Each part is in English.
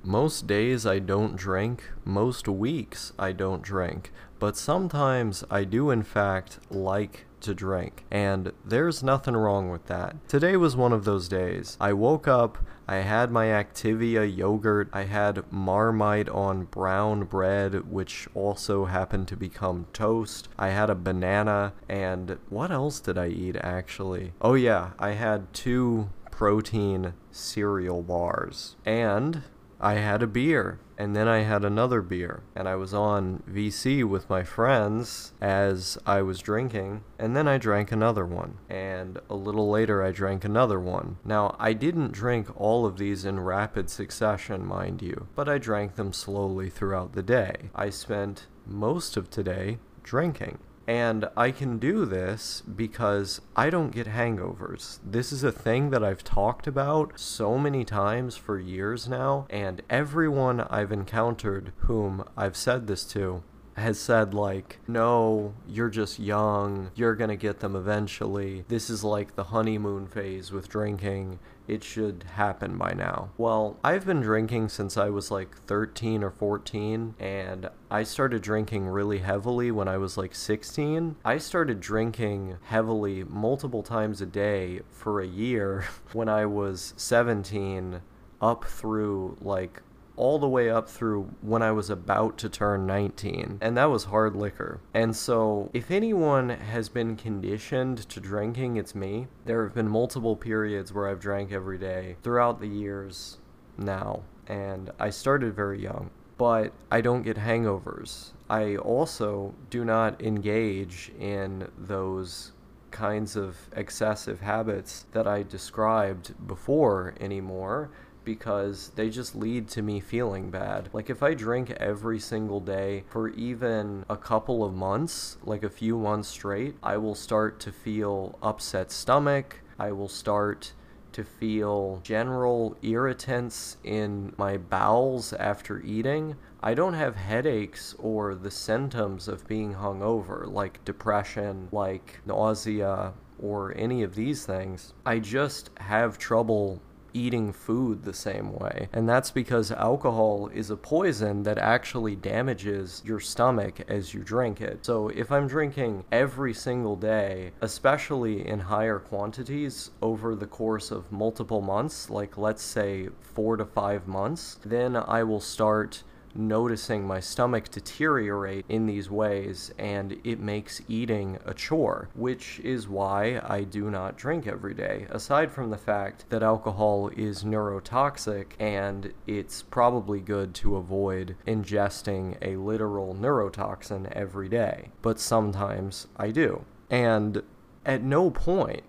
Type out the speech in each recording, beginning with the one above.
Most days I don't drink, most weeks I don't drink, but sometimes I do in fact like to drink, and there's nothing wrong with that. Today was one of those days. I woke up, I had my Activia yogurt, I had Marmite on brown bread, which also happened to become toast. I had a banana, and what else did I eat actually? Oh yeah, I had two protein cereal bars, and I had a beer, and then I had another beer, and I was on VC with my friends as I was drinking, and then I drank another one, and a little later I drank another one. Now, I didn't drink all of these in rapid succession, mind you, but I drank them slowly throughout the day. I spent most of today drinking. And I can do this because I don't get hangovers. This is a thing that I've talked about so many times for years now, and everyone I've encountered whom I've said this to has said like, no, you're just young, you're gonna get them eventually, this is like the honeymoon phase with drinking, it should happen by now. Well, I've been drinking since I was like 13 or 14, and I started drinking really heavily when I was like 16. I started drinking heavily multiple times a day for a year when I was 17 up through like all the way up through when I was about to turn 19, and that was hard liquor. And so, if anyone has been conditioned to drinking, it's me. There have been multiple periods where I've drank every day throughout the years now, and I started very young. But I don't get hangovers. I also do not engage in those kinds of excessive habits that I described before anymore, because they just lead to me feeling bad. Like if I drink every single day for even a couple of months, like a few months straight, I will start to feel upset stomach. I will start to feel general irritants in my bowels after eating. I don't have headaches or the symptoms of being hungover, like depression, like nausea, or any of these things. I just have trouble eating food the same way. And that's because alcohol is a poison that actually damages your stomach as you drink it. So if I'm drinking every single day, especially in higher quantities over the course of multiple months, like let's say 4 to 5 months, then I will start noticing my stomach deteriorate in these ways, and it makes eating a chore, which is why I do not drink every day, aside from the fact that alcohol is neurotoxic and it's probably good to avoid ingesting a literal neurotoxin every day. But sometimes I do. And at no point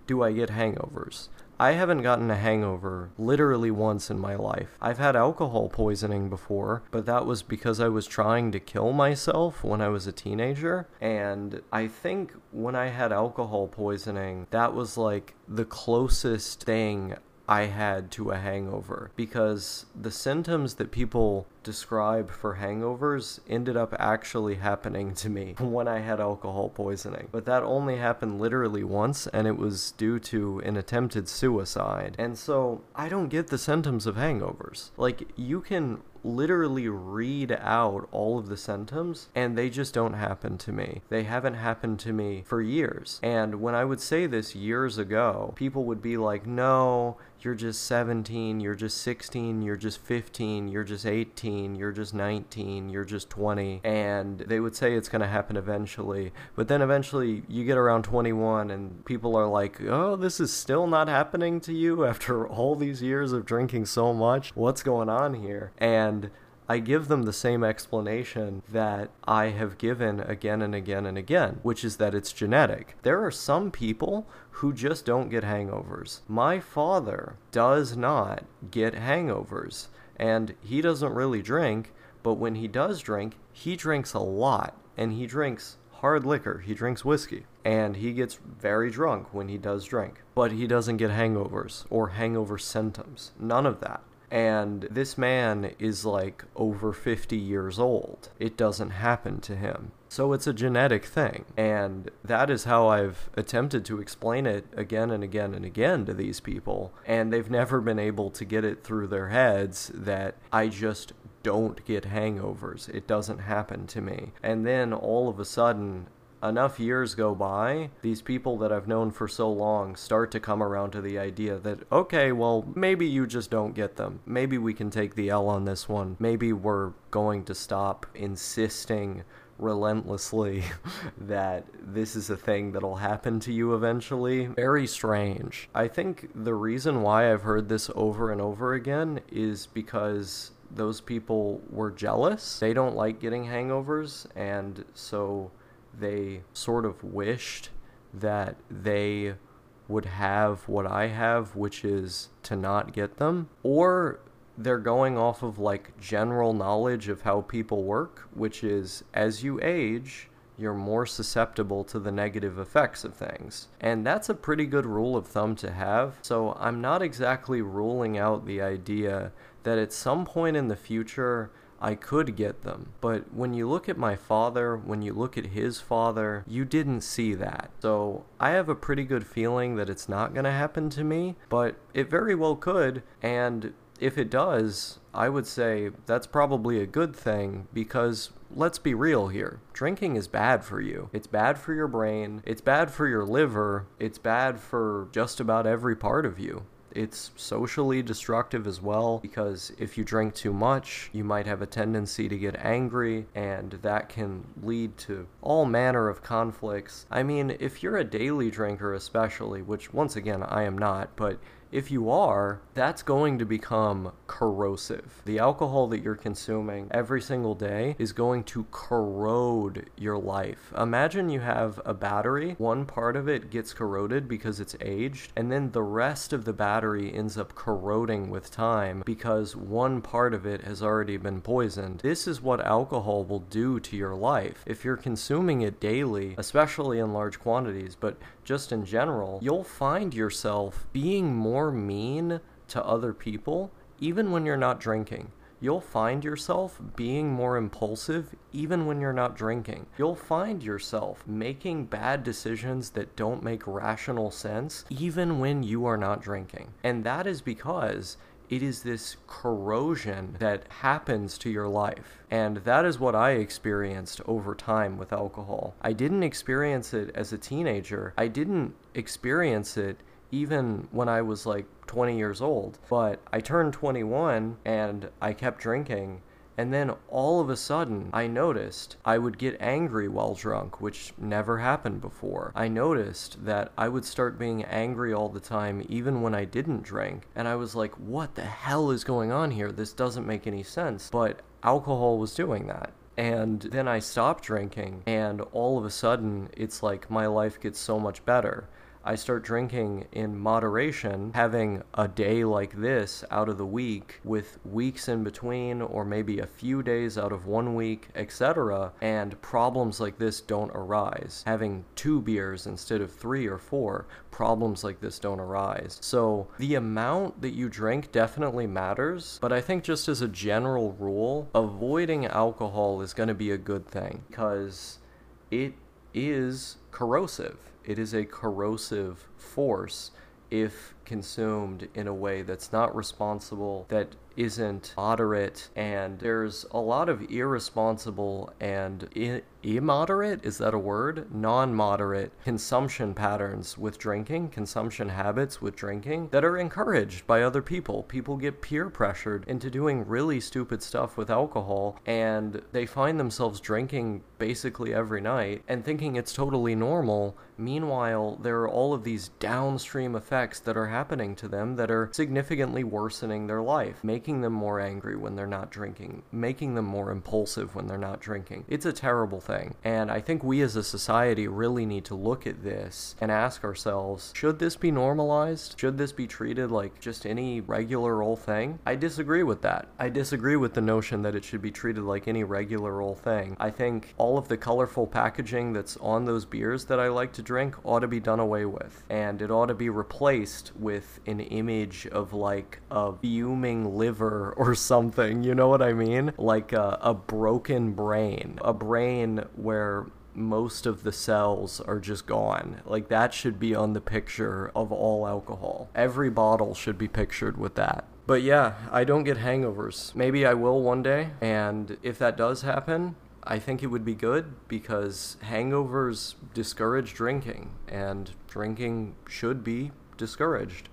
do I get hangovers. I haven't gotten a hangover literally once in my life. I've had alcohol poisoning before, but that was because I was trying to kill myself when I was a teenager. And I think when I had alcohol poisoning, that was like the closest thing I had to a hangover, because the symptoms that people describe for hangovers ended up actually happening to me when I had alcohol poisoning. But that only happened literally once, and it was due to an attempted suicide. And so I don't get the symptoms of hangovers. Like, you can literally read out all of the symptoms, and they just don't happen to me. They haven't happened to me for years. And when I would say this years ago, people would be like, no, you're just 17, you're just 16, you're just 15, you're just 18, you're just 19, you're just 20. And they would say it's going to happen eventually. But then eventually you get around 21 and people are like, oh, this is still not happening to you after all these years of drinking so much? What's going on here? And I give them the same explanation that I have given again and again and again, which is that it's genetic. There are some people who just don't get hangovers. My father does not get hangovers, and he doesn't really drink, but when he does drink, he drinks a lot, and he drinks hard liquor. He drinks whiskey, and he gets very drunk when he does drink, but he doesn't get hangovers or hangover symptoms. None of that. And this man is like over 50 years old. It doesn't happen to him. So it's a genetic thing. And that is how I've attempted to explain it again and again and again to these people. And they've never been able to get it through their heads that I just don't get hangovers. It doesn't happen to me. And then all of a sudden, enough years go by, these people that I've known for so long start to come around to the idea that, okay, well, maybe you just don't get them. Maybe we can take the L on this one. Maybe we're going to stop insisting relentlessly that this is a thing that'll happen to you eventually. Very strange. I think the reason why I've heard this over and over again is because those people were jealous. They don't like getting hangovers, and so they sort of wished that they would have what I have, which is to not get them. Or they're going off of like general knowledge of how people work, which is as you age, you're more susceptible to the negative effects of things. And that's a pretty good rule of thumb to have. So I'm not exactly ruling out the idea that at some point in the future, I could get them. But when you look at my father, when you look at his father, you didn't see that. So I have a pretty good feeling that it's not going to happen to me, but it very well could. And if it does, I would say that's probably a good thing, because let's be real here. Drinking is bad for you. It's bad for your brain. It's bad for your liver. It's bad for just about every part of you. It's socially destructive as well, because if you drink too much, you might have a tendency to get angry, and that can lead to all manner of conflicts. I mean, if you're a daily drinker especially, which once again I am not, but if you are, that's going to become corrosive. The alcohol that you're consuming every single day is going to corrode your life. Imagine you have a battery, one part of it gets corroded because it's aged, and then the rest of the battery ends up corroding with time because one part of it has already been poisoned. This is what alcohol will do to your life. If you're consuming it daily, especially in large quantities, but just in general, you'll find yourself being more mean to other people even when you're not drinking. You'll find yourself being more impulsive even when you're not drinking. You'll find yourself making bad decisions that don't make rational sense even when you are not drinking. And that is because it is this corrosion that happens to your life. And that is what I experienced over time with alcohol. I didn't experience it as a teenager. I didn't experience it even when I was like 20 years old. But I turned 21 and I kept drinking. And then all of a sudden, I noticed I would get angry while drunk, which never happened before. I noticed that I would start being angry all the time, even when I didn't drink. And I was like, what the hell is going on here? This doesn't make any sense. But alcohol was doing that. And then I stopped drinking, and all of a sudden, it's like my life gets so much better. I start drinking in moderation, having a day like this out of the week with weeks in between, or maybe a few days out of 1 week, etc. And problems like this don't arise. Having 2 beers instead of 3 or 4, problems like this don't arise. So the amount that you drink definitely matters, but I think just as a general rule, avoiding alcohol is going to be a good thing, because it is corrosive. It is a corrosive force if consumed in a way that's not responsible, that isn't moderate, and there's a lot of irresponsible and immoderate, is that a word? Non-moderate consumption patterns with drinking, consumption habits with drinking that are encouraged by other people. People get peer pressured into doing really stupid stuff with alcohol, and they find themselves drinking basically every night and thinking it's totally normal. Meanwhile, there are all of these downstream effects that are happening to them that are significantly worsening their life, making them more angry when they're not drinking, making them more impulsive when they're not drinking. It's a terrible thing. And I think we as a society really need to look at this and ask ourselves, should this be normalized? Should this be treated like just any regular old thing? I disagree with that. I disagree with the notion that it should be treated like any regular old thing. I think all of the colorful packaging that's on those beers that I like to drink ought to be done away with. And it ought to be replaced with an image of like a fuming liver liver or something, you know what I mean? Like a broken brain. A brain where most of the cells are just gone. Like, that should be on the picture of all alcohol. Every bottle should be pictured with that. But yeah, I don't get hangovers. Maybe I will one day, and if that does happen, I think it would be good because hangovers discourage drinking, and drinking should be discouraged.